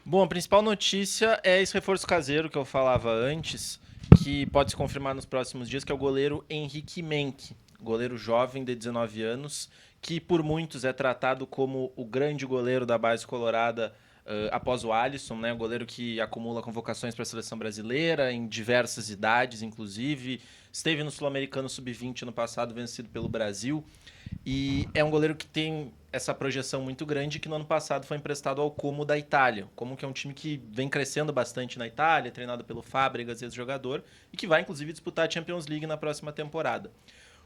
Bom, a principal notícia é esse reforço caseiro que eu falava antes, que pode se confirmar nos próximos dias, que é o goleiro Henrique Menck, goleiro jovem de 19 anos, que por muitos é tratado como o grande goleiro da base colorada após o Alisson, né? O goleiro que acumula convocações para a seleção brasileira em diversas idades, inclusive. Esteve no Sul-Americano Sub-20 ano passado, vencido pelo Brasil. E é um goleiro que tem essa projeção muito grande, que no ano passado foi emprestado ao Como da Itália. Como que é um time que vem crescendo bastante na Itália, treinado pelo Fábregas, ex-jogador, e que vai inclusive disputar a Champions League na próxima temporada.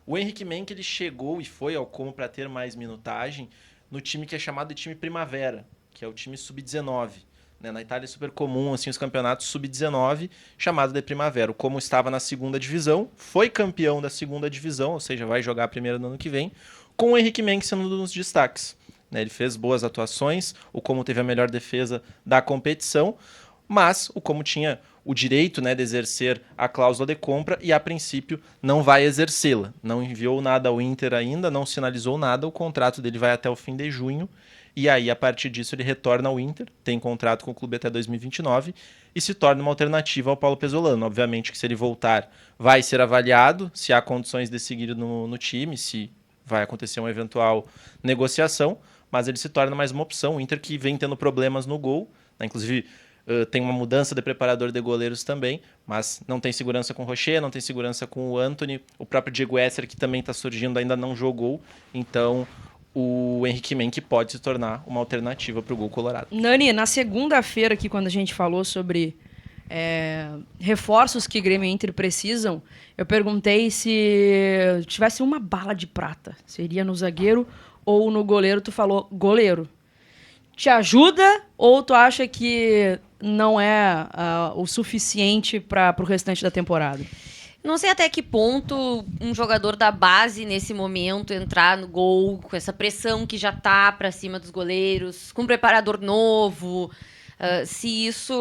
O Henrique Menck, ele chegou e foi ao Como para ter mais minutagem no time que é chamado de time Primavera, que é o time sub-19. Na Itália é super comum assim, os campeonatos sub-19, chamado de Primavera. O Como estava na segunda divisão, foi campeão da segunda divisão, ou seja, vai jogar a primeira no ano que vem, com o Henrique Menck sendo um dos destaques. Ele fez boas atuações, o Como teve a melhor defesa da competição, mas o Como tinha o direito, de exercer a cláusula de compra e, a princípio, não vai exercê-la. Não enviou nada ao Inter ainda, não sinalizou nada, o contrato dele vai até o fim de junho, e aí, a partir disso, ele retorna ao Inter, tem contrato com o clube até 2029 e se torna uma alternativa ao Paulo Pesolano. Obviamente que se ele voltar, vai ser avaliado se há condições de seguir no time, se vai acontecer uma eventual negociação, mas ele se torna mais uma opção. O Inter que vem tendo problemas no gol, inclusive tem uma mudança de preparador de goleiros também, mas não tem segurança com o Rocher, não tem segurança com o Antony, o próprio Diego Esser, que também está surgindo, ainda não jogou, então o Henrique Menck pode se tornar uma alternativa para o gol colorado. Nani, na segunda-feira aqui, quando a gente falou sobre reforços que Grêmio e Inter precisam, eu perguntei se tivesse uma bala de prata, seria no zagueiro ou no goleiro. Tu falou goleiro. Te ajuda ou tu acha que não é o suficiente para o restante da temporada? Não sei até que ponto um jogador da base, nesse momento, entrar no gol com essa pressão que já tá pra cima dos goleiros, com um preparador novo, se isso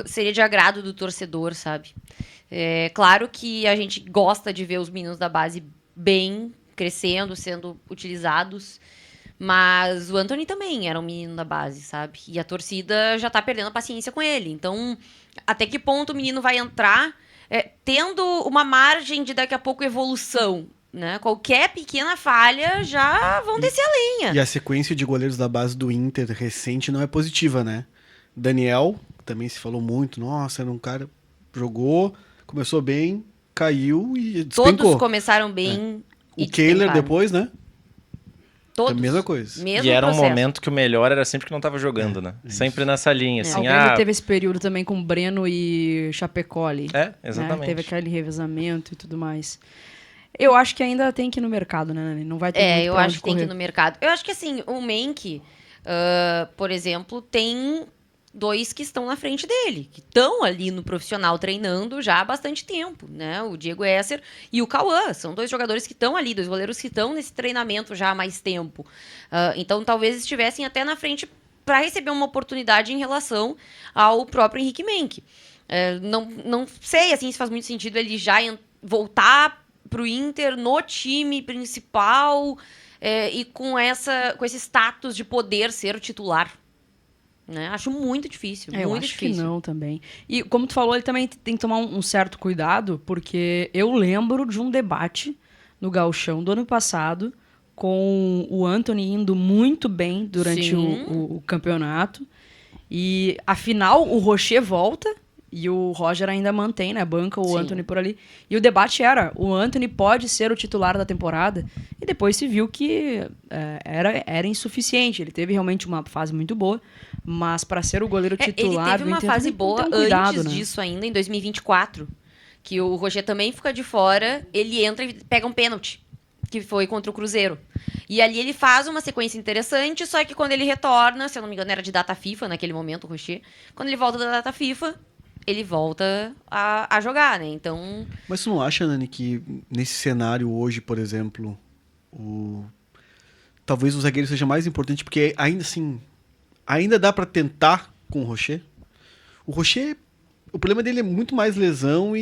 seria de agrado do torcedor, sabe? É claro que a gente gosta de ver os meninos da base bem, crescendo, sendo utilizados, mas o Antony também era um menino da base, sabe? E a torcida já tá perdendo a paciência com ele. Então, até que ponto o menino vai entrar tendo uma margem de daqui a pouco evolução, né? Qualquer pequena falha já vão descer a lenha. E a sequência de goleiros da base do Inter recente não é positiva, né? Daniel, também se falou muito, nossa, era um cara jogou, começou bem, caiu e despencou. Todos começaram bem e o Kehler depois, né? Todos. É a mesma coisa. E era um momento que o melhor era sempre que não estava jogando, né? Sempre nessa linha, assim. O Grêmio teve esse período também com Breno e Chapecó ali. Exatamente. Né? Teve aquele revezamento e tudo mais. Eu acho que ainda tem que ir no mercado, né, Nani? Não vai ter muito eu pra acho onde que tem que correr. ir no mercado. Eu acho que, assim, o Menck, por exemplo, tem 2 que estão na frente dele, que estão ali no profissional treinando já há bastante tempo, né? O Diego Esser e o Cauã. São 2 jogadores que estão ali, 2 goleiros que estão nesse treinamento já há mais tempo. Então, talvez estivessem até na frente para receber uma oportunidade em relação ao próprio Henrique Menck. Não sei, assim, se faz muito sentido ele já voltar pro Inter no time principal e com esse status de poder ser o titular. Né? Acho muito difícil, eu muito acho difícil. que não também. E como tu falou, ele também tem que tomar um certo cuidado, porque eu lembro de um debate no Gauchão do ano passado, com o Antony indo muito bem durante o campeonato. E, afinal, o Rocher volta e o Roger ainda mantém, né? Banca o Antony por ali. E o debate era, o Antony pode ser o titular da temporada? E depois se viu que era insuficiente. Ele teve realmente uma fase muito boa, mas para ser o goleiro titular... Ele teve uma fase boa antes né? disso ainda, em 2024, que o Roger também fica de fora, ele entra e pega um pênalti, que foi contra o Cruzeiro. E ali ele faz uma sequência interessante, só que quando ele retorna, se eu não me engano era de data FIFA naquele momento, o Rocher, quando ele volta da data FIFA, ele volta a jogar, né? Então... Mas tu não acha, Nani, que nesse cenário hoje, por exemplo, talvez o zagueiro seja mais importante, porque ainda assim, ainda dá pra tentar com o Rocher? O Rocher, o problema dele é muito mais lesão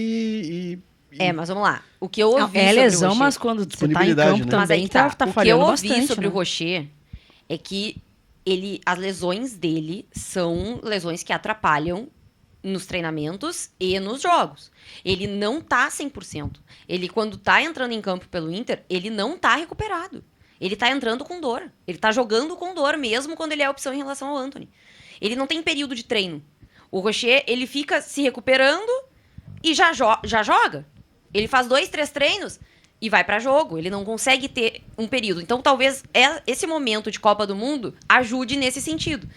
mas vamos lá. O que eu ouvi é sobre lesão, o Rocher, mas quando você tá em campo né? também, tá. tá O que eu falhando ouvi bastante, sobre né? o Rocher é que as lesões dele são lesões que atrapalham nos treinamentos e nos jogos. Ele não tá 100%. Ele, quando tá entrando em campo pelo Inter, ele não tá recuperado. Ele tá entrando com dor. Ele tá jogando com dor, mesmo quando ele é opção em relação ao Antony. Ele não tem período de treino. O Rocher, ele fica se recuperando e já joga. Ele faz 2, 3 treinos e vai pra jogo. Ele não consegue ter um período. Então, talvez esse momento de Copa do Mundo ajude nesse sentido.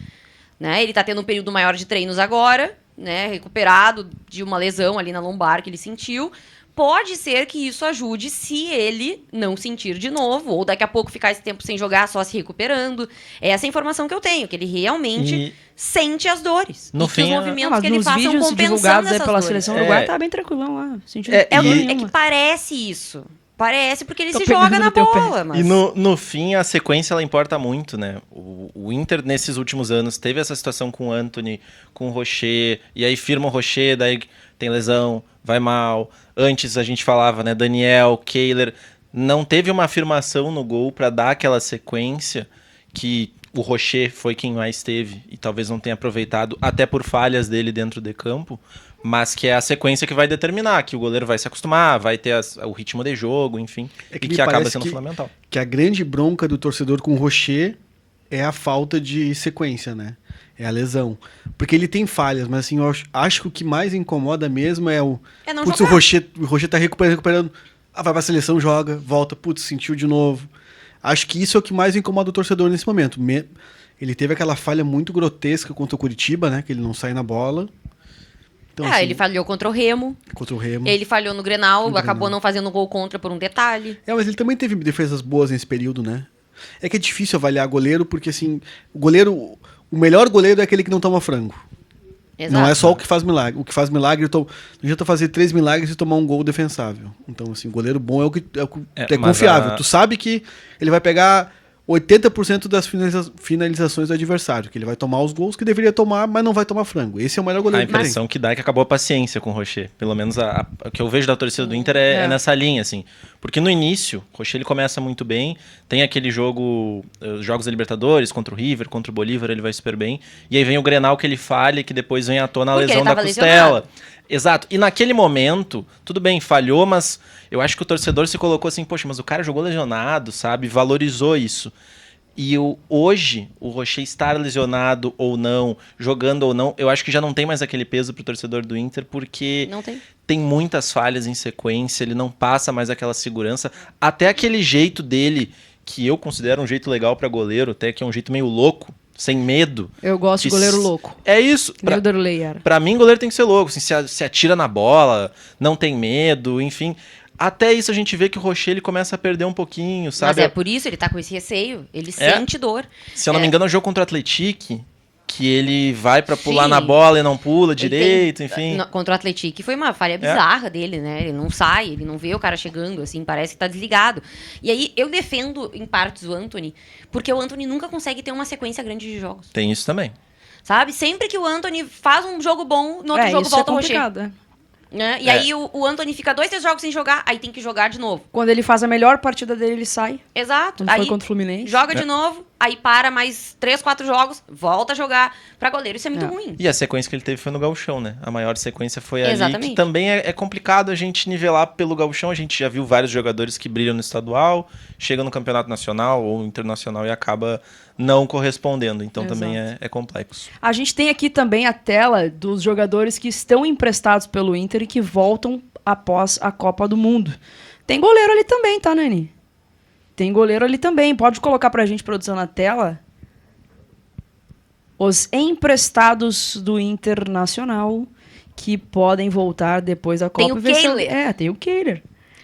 Né? Ele tá tendo um período maior de treinos agora, né? Recuperado de uma lesão ali na lombar que ele sentiu. Pode ser que isso ajude se ele não sentir de novo, ou daqui a pouco ficar esse tempo sem jogar, só se recuperando. É essa a informação que eu tenho, que ele realmente sente as dores. No fim, que os movimentos que ele nos faz são vídeos compensando divulgados aí essas pela dores. seleção do Uruguai, tá bem tranquilão lá. Sentindo É nenhuma. que parece isso. Parece porque ele Tô se pegando joga na no teu pé. bola. Mas... E no fim, a sequência ela importa muito, né? O Inter, nesses últimos anos, teve essa situação com o Antony, com o Rocher, e aí firma o Rocher, daí tem lesão, vai mal. Antes a gente falava, né? Daniel, Kehler. Não teve uma afirmação no gol para dar aquela sequência que o Rocher foi quem mais teve e talvez não tenha aproveitado, até por falhas dele dentro de campo, mas que é a sequência que vai determinar, que o goleiro vai se acostumar, vai ter o ritmo de jogo, enfim, É e me que acaba parece sendo fundamental. Que a grande bronca do torcedor com o Rocher é a falta de sequência, né? É a lesão. Porque ele tem falhas, mas assim, eu acho que o que mais incomoda mesmo é o... É não putz, jogar. o Rocher tá recuperando. Vai pra seleção, joga, volta, putz, sentiu de novo. Acho que isso é o que mais incomoda o torcedor nesse momento. Ele teve aquela falha muito grotesca contra o Curitiba, né? Que ele não sai na bola. Então, assim, ele falhou contra o Remo. contra o Remo. Ele falhou no Grenal, No acabou Grenal. não fazendo gol contra por um detalhe. Mas ele também teve defesas boas nesse período, né? É que é difícil avaliar goleiro, porque assim, o melhor goleiro é aquele que não toma frango. Exato. Não é só o que faz milagre. O que faz milagre, não adianta fazer 3 milagres e tomar um gol defensável. Então, assim, goleiro bom é o que é mas confiável. Tu sabe que ele vai pegar 80% das finalizações do adversário, que ele vai tomar os gols que deveria tomar, mas não vai tomar frango. Esse é o melhor A goleiro que tem. impressão que dá é que acabou a paciência com o Rocher. Pelo menos o que eu vejo da torcida do Inter é nessa linha, assim. Porque no início, o Rocher ele começa muito bem, tem aquele jogo, os jogos da Libertadores, contra o River, contra o Bolívar, ele vai super bem. E aí vem o Grenal que ele falha, que depois vem à tona a Porque lesão ele da tava costela. lesionado. Exato. E naquele momento, tudo bem, falhou, mas eu acho que o torcedor se colocou assim, poxa, mas o cara jogou lesionado, sabe? Valorizou isso. E hoje, o Rocher estar lesionado ou não, jogando ou não, eu acho que já não tem mais aquele peso pro torcedor do Inter, porque Não tem. tem muitas falhas em sequência, ele não passa mais aquela segurança. Até aquele jeito dele, que eu considero um jeito legal pra goleiro, até que é um jeito meio louco, sem medo. Eu gosto de goleiro louco. É isso. Meu Derlei era. Pra mim, goleiro tem que ser louco, assim, se atira na bola, não tem medo, enfim. Até isso a gente vê que o Rocher ele começa a perder um pouquinho, sabe? Mas é por isso, ele tá com esse receio. Ele sente dor. Se eu não me engano, é o jogo contra o Atlético, que ele vai pra pular Sim. na bola e não pula Ele direito, tem- enfim. Contra o Atlético foi uma falha bizarra dele, né? Ele não sai, ele não vê o cara chegando, assim, parece que tá desligado. E aí, eu defendo, em partes, o Antony, porque o Antony nunca consegue ter uma sequência grande de jogos, Tem isso também. sabe? Sempre que o Antony faz um jogo bom, no outro jogo isso volta é o Rocher. complicado, né? Né? E aí, o Antony fica 2, 3 jogos sem jogar, aí tem que jogar de novo. Quando ele faz a melhor partida dele, ele sai. Exato. Quando Aí foi contra o Fluminense. joga de novo, aí para mais 3, 4 jogos, volta a jogar. Pra goleiro, isso é muito É. ruim. E a sequência que ele teve foi no Gauchão, né? A maior sequência foi ali, Exatamente. que também é complicado a gente nivelar pelo Gauchão. A gente já viu vários jogadores que brilham no estadual, chegam no campeonato nacional ou internacional e acaba não correspondendo. Então também é complexo. A gente tem aqui também a tela dos jogadores que estão emprestados pelo Inter e que voltam após a Copa do Mundo. Tem goleiro ali também, tá, Nani? Tem goleiro ali também. Pode colocar pra gente, produção, na tela. Os emprestados do Internacional que podem voltar depois da Copa. Tem o e ver se- Kehler. tem o Kehler.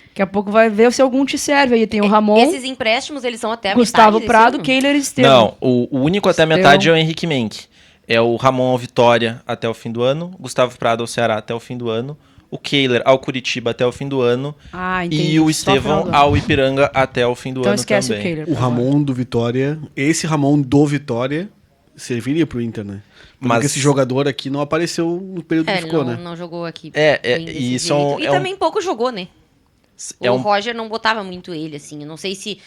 Daqui a pouco vai ver se algum te serve. Aí tem o Ramon, Esses empréstimos, eles são até a Gustavo metade desse Prado, ano. Kehler e Estevam. Não, o único até a Estevão. metade é o Henrique Menck. É o Ramon ao Vitória até o fim do ano, Gustavo Prado ao Ceará até o fim do ano, o Kehler ao Curitiba até o fim do ano Ah, entendi. e o Só Estevão final do ano. ao Ipiranga até o fim do Então ano esquece também. o Kehler. O pra agora. Ramon do Vitória, esse Ramon do Vitória serviria pro Inter, né? Porque Mas- esse jogador aqui não apareceu no período que Ele ficou, não, né? não jogou aqui. É, bem desse e isso jeito. E é um- também pouco jogou, né? É o um Roger não botava muito ele, assim. Eu não sei se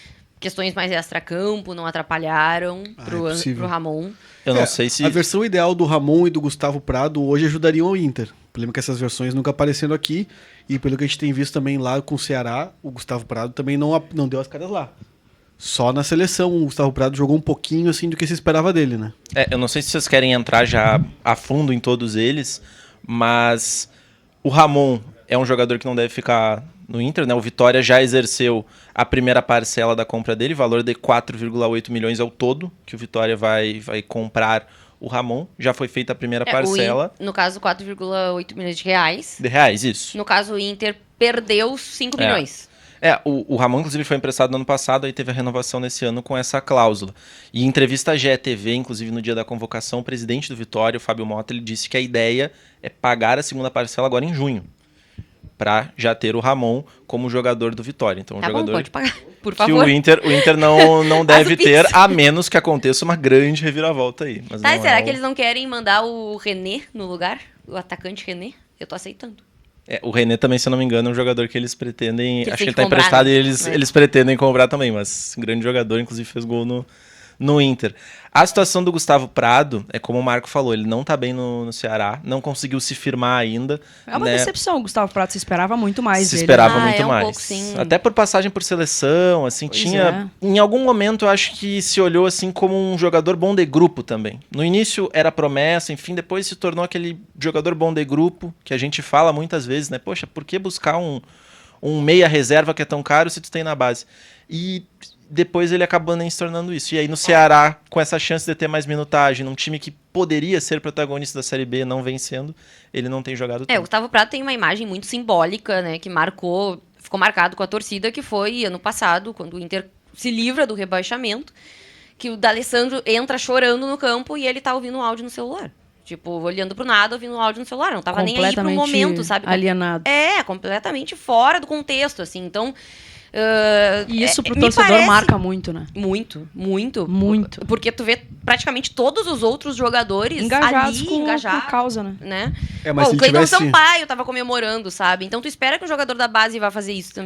questões mais extra-campo não atrapalharam possível. pro Ramon. Eu não sei se... A versão ideal do Ramon e do Gustavo Prado hoje ajudariam ao Inter. O problema é que essas versões nunca apareceram aqui. E pelo que a gente tem visto também lá com o Ceará, o Gustavo Prado também não deu as caras lá. Só na seleção o Gustavo Prado jogou um pouquinho assim do que se esperava dele, né? Eu não sei se vocês querem entrar já a fundo em todos eles, mas o Ramon é um jogador que não deve ficar no Inter, né? O Vitória já exerceu a primeira parcela da compra dele, valor de 4,8 milhões ao todo, que o Vitória vai comprar o Ramon. Já foi feita a primeira parcela. No caso, 4,8 milhões de reais. De reais, isso. No caso, o Inter perdeu 5 milhões. O Ramon, inclusive, foi emprestado no ano passado, aí teve a renovação nesse ano com essa cláusula. E em entrevista à GETV, inclusive no dia da convocação, o presidente do Vitória, o Fábio Mota, ele disse que a ideia é pagar a segunda parcela agora em junho, para já ter o Ramon como jogador do Vitória. Então, Tá jogador bom, pode pagar, por que favor. o Inter não deve Faz o ter, Pix. a menos que aconteça uma grande reviravolta aí. Mas Tá, não será é que eles não querem mandar o René no lugar? O atacante René? Eu tô aceitando. O René também, se eu não me engano, é um jogador que eles pretendem... Que eles acho têm que ele que tá comprar, emprestado né? e eles pretendem comprar também, mas grande jogador, inclusive fez gol no Inter. A situação do Gustavo Prado, é como o Marco falou, ele não tá bem no Ceará, não conseguiu se firmar ainda. É uma né? decepção, o Gustavo Prado se esperava muito mais Se dele. esperava Ah, muito é um mais. pouco, sim. Até por passagem por seleção, assim, Pois tinha... Em algum momento, eu acho que se olhou assim como um jogador bom de grupo também. No início era promessa, enfim, depois se tornou aquele jogador bom de grupo, que a gente fala muitas vezes, né? Poxa, por que buscar um meia reserva que é tão caro se tu tem na base? E depois ele acabou nem se tornando isso. E aí no Ceará, com essa chance de ter mais minutagem, num time que poderia ser protagonista da Série B, não vencendo, ele não tem jogado O tanto. Gustavo Prado tem uma imagem muito simbólica, né? Que ficou marcado com a torcida, que foi ano passado, quando o Inter se livra do rebaixamento, que o D'Alessandro entra chorando no campo e ele tá ouvindo um áudio no celular. Tipo, olhando pro nada, ouvindo um áudio no celular. Não tava nem aí pro momento, sabe? Alienado. Completamente fora do contexto, assim. Então... E isso pro me torcedor parece marca muito, né? Muito, muito. Muito. Porque tu vê praticamente todos os outros jogadores Engajados ali, com a causa, né? né? Mas Pô, se o ele Cleiton tivesse... Sampaio tava comemorando, sabe? Então tu espera que o jogador da base vá fazer isso também.